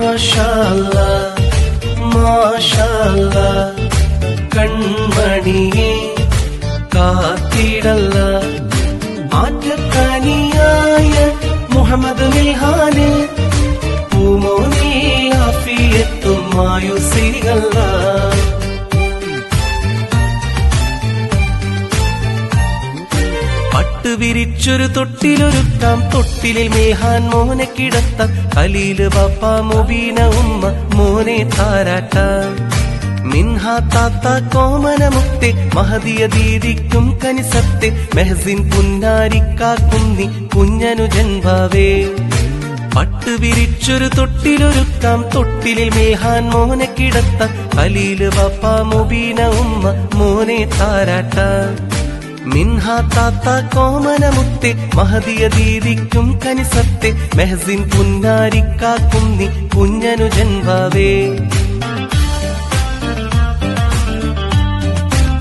മാഷാഅല്ലാ മാഷാഅല്ലാ കൺമണിയെ കാത്തിടല്ല ആറ്റക്കനിയായ മുഹമ്മദ് മിൽഹാന് പൂമോനിൽ ആഫിയത്തും മായുസികല്ല. പട്ടുവിരിച്ചൊരു തൊട്ടിലൊരുക്കാം തൊട്ടിലിൽ മിൽഹാൻ മോനെ കിടത്താം ഖലീല് ബാപ്പ മുബീന ഉമ്മ മോനെ താരാട്ടാം. മിൻഹ താത്ത കോമനമുത്തെ മഹദിയ ദീദിക്കും കനിസത്തെ മെഹസിൻ പുന്നാരിക്കാക്കുന്നി കുഞ്ഞനു ജൻഭാവേ. പട്ടുവിരിച്ചൊരു തൊട്ടിലൊരുക്കാം തൊട്ടിലിൽ മിൽഹാൻ മോനെ കിടത്താം ഖലീല് ബാപ്പ മുബീന ഉമ്മ മോനെ താരാട്ടാം. മിൻഹ താത്ത കോമനമുത്തെ മഹദിയ ദീദിക്കും കനിസത്തെ മെഹസിൻ പുന്നാരിക്കാക്കുന്നി കുഞ്ഞനു ജൻഭാവേ.